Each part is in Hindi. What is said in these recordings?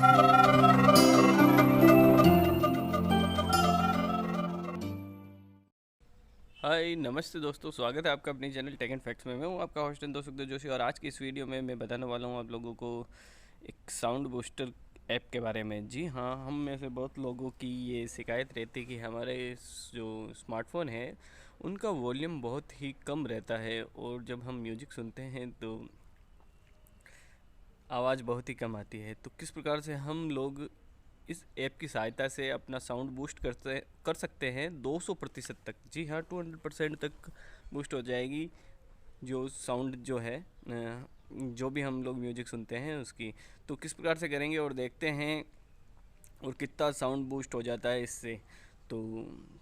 हाय नमस्ते दोस्तों, स्वागत है आपका अपने चैनल टेक एंड फैक्ट्स में। मैं हूँ आपका होस्ट सुखदेव जोशी और आज की इस वीडियो में मैं बताने वाला हूँ आप लोगों को एक साउंड बूस्टर ऐप के बारे में। जी हाँ, हम में से बहुत लोगों की ये शिकायत रहती है कि हमारे जो स्मार्टफोन है उनका वॉल्यूम बहुत ही कम रहता है और जब हम म्यूजिक सुनते हैं तो आवाज़ बहुत ही कम आती है। तो किस प्रकार से हम लोग इस ऐप की सहायता से अपना साउंड बूस्ट कर सकते हैं 200% तक। जी हाँ, 200% तक बूस्ट हो जाएगी जो साउंड जो है जो भी हम लोग म्यूजिक सुनते हैं उसकी। तो किस प्रकार से करेंगे और देखते हैं और कितना साउंड बूस्ट हो जाता है इससे। तो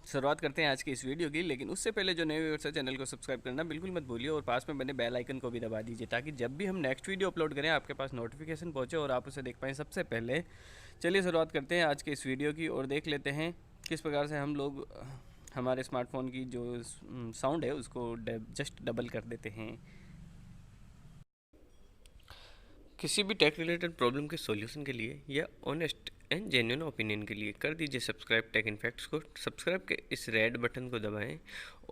शुरुआत करते हैं आज की इस वीडियो की, लेकिन उससे पहले जो नए व्यूअर्स है चैनल को सब्सक्राइब करना बिल्कुल मत भूलिए और पास में बने बेल आइकन को भी दबा दीजिए ताकि जब भी हम नेक्स्ट वीडियो अपलोड करें आपके पास नोटिफिकेशन पहुंचे और आप उसे देख पाएँ सबसे पहले। चलिए शुरुआत करते हैं आज के इस वीडियो की और देख लेते हैं किस प्रकार से हम लोग हमारे स्मार्टफोन की जो साउंड है उसको जस्ट डबल कर देते हैं। किसी भी टेक रिलेटेड प्रॉब्लम के सॉल्यूशन के लिए या ऑनेस्ट एंड जेन्युइन ओपिनियन के लिए कर दीजिए सब्सक्राइब टेक इन फैक्ट्स को। सब्सक्राइब के इस रेड बटन को दबाएं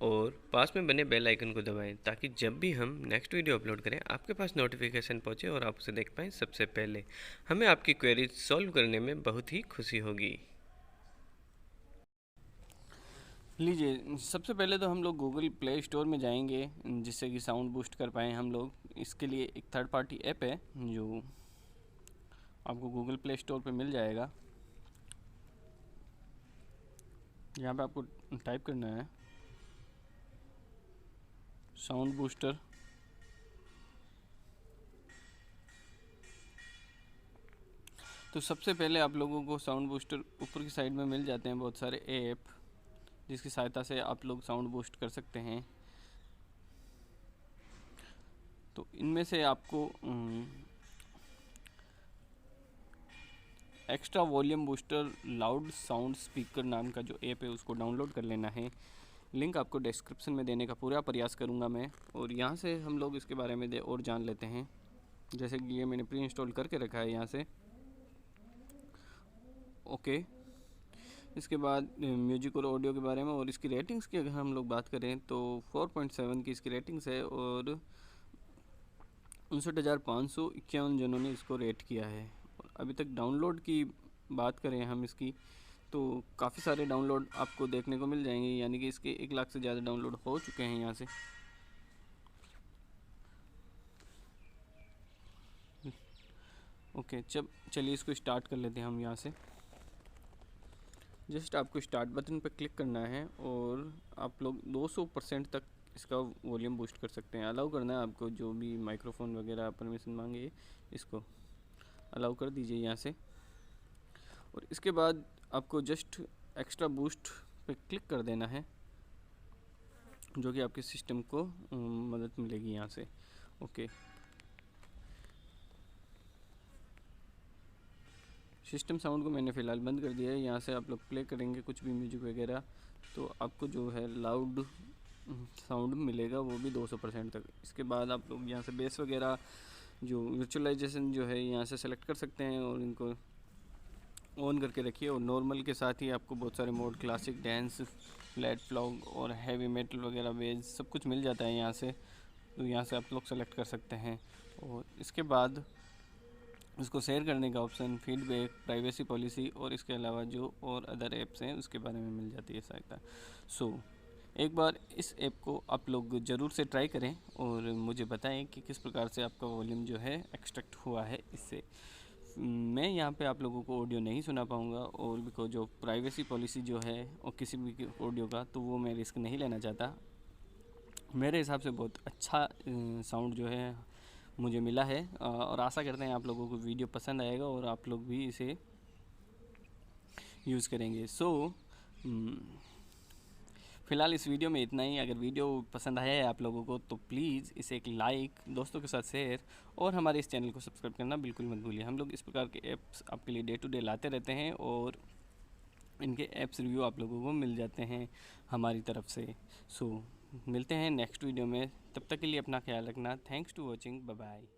और पास में बने बेल आइकन को दबाएं ताकि जब भी हम नेक्स्ट वीडियो अपलोड करें आपके पास नोटिफिकेशन पहुंचे और आप उसे देख पाएँ सबसे पहले। हमें आपकी क्वेरीज सॉल्व करने में बहुत ही खुशी होगी। लीजिए, सबसे पहले तो हम लोग गूगल प्ले स्टोर में जाएंगे जिससे कि साउंड बूस्ट कर पाएँ हम लोग। इसके लिए एक थर्ड पार्टी ऐप है जो आपको गूगल प्ले स्टोर पे मिल जाएगा। यहाँ पे आपको टाइप करना है साउंड बूस्टर। तो सबसे पहले आप लोगों को साउंड बूस्टर ऊपर की साइड में मिल जाते हैं बहुत सारे ऐप जिसकी सहायता से आप लोग साउंड बूस्ट कर सकते हैं। तो इनमें से आपको extra volume booster loud sound speaker नाम का जो ऐप है उसको डाउनलोड कर लेना है। लिंक आपको डिस्क्रिप्शन में देने का पूरा प्रयास करूंगा मैं, और यहाँ से हम लोग इसके बारे में और जान लेते हैं। जैसे कि ये मैंने प्री इंस्टॉल करके रखा है यहाँ से। ओके, इसके बाद म्यूजिक और ऑडियो के बारे में और इसकी रेटिंग्स की अगर हम लोग बात करें तो 4.7 की इसकी रेटिंग्स है और 59,551 जनों ने इसको रेट किया है। और अभी तक डाउनलोड की बात करें हम इसकी तो काफ़ी सारे डाउनलोड आपको देखने को मिल जाएंगे, यानी कि इसके 1 लाख से ज़्यादा डाउनलोड हो चुके हैं यहाँ से। ओके, चलिए इसको स्टार्ट कर लेते हैं हम यहाँ से। जस्ट आपको स्टार्ट बटन पर क्लिक करना है और आप लोग 200% तक इसका वॉल्यूम बूस्ट कर सकते हैं। अलाउ करना है आपको, जो भी माइक्रोफोन वगैरह परमिशन मांगे इसको अलाउ कर दीजिए यहाँ से। और इसके बाद आपको जस्ट एक्स्ट्रा बूस्ट पे क्लिक कर देना है जो कि आपके सिस्टम को मदद मिलेगी यहाँ से। ओके, सिस्टम साउंड को मैंने फ़िलहाल बंद कर दिया है। यहाँ से आप लोग प्ले करेंगे कुछ भी म्यूजिक वगैरह तो आपको जो है लाउड साउंड मिलेगा वो भी 200% तक। इसके बाद आप लोग यहाँ से बेस वगैरह जो वर्चुअलाइजेशन जो है यहाँ से सेलेक्ट कर सकते हैं और इनको ऑन करके रखिए। और नॉर्मल के साथ ही आपको बहुत सारे mode, classic, dance, flat, flog और हैवी मेटल वगैरह, बेस सब कुछ मिल जाता है यहाँ से। तो यहाँ से आप लोग सेलेक्ट कर सकते हैं। और इसके बाद उसको शेयर करने का ऑप्शन, फीडबैक, प्राइवेसी पॉलिसी और इसके अलावा जो और अदर ऐप्स हैं उसके बारे में मिल जाती है सहायता। एक बार इस ऐप को आप लोग ज़रूर से ट्राई करें और मुझे बताएं कि किस प्रकार से आपका वॉल्यूम जो है एक्सट्रैक्ट हुआ है इससे। मैं यहाँ पे आप लोगों को ऑडियो नहीं सुना पाऊँगा और बिकॉज जो प्राइवेसी पॉलिसी जो है और किसी भी ऑडियो का तो वो मैं रिस्क नहीं लेना चाहता। मेरे हिसाब से बहुत अच्छा साउंड जो है मुझे मिला है और आशा करते हैं आप लोगों को वीडियो पसंद आएगा और आप लोग भी इसे यूज़ करेंगे। फ़िलहाल इस वीडियो में इतना ही। अगर वीडियो पसंद आया है आप लोगों को तो प्लीज़ इसे एक लाइक, दोस्तों के साथ शेयर और हमारे इस चैनल को सब्सक्राइब करना बिल्कुल मत भूलिए। हम लोग इस प्रकार के ऐप्स आपके लिए डे टू डे लाते रहते हैं और इनके ऐप्स रिव्यू आप लोगों को मिल जाते हैं हमारी तरफ से। मिलते हैं नेक्स्ट वीडियो में, तब तक के लिए अपना ख्याल रखना। Thanks to watching, bye bye.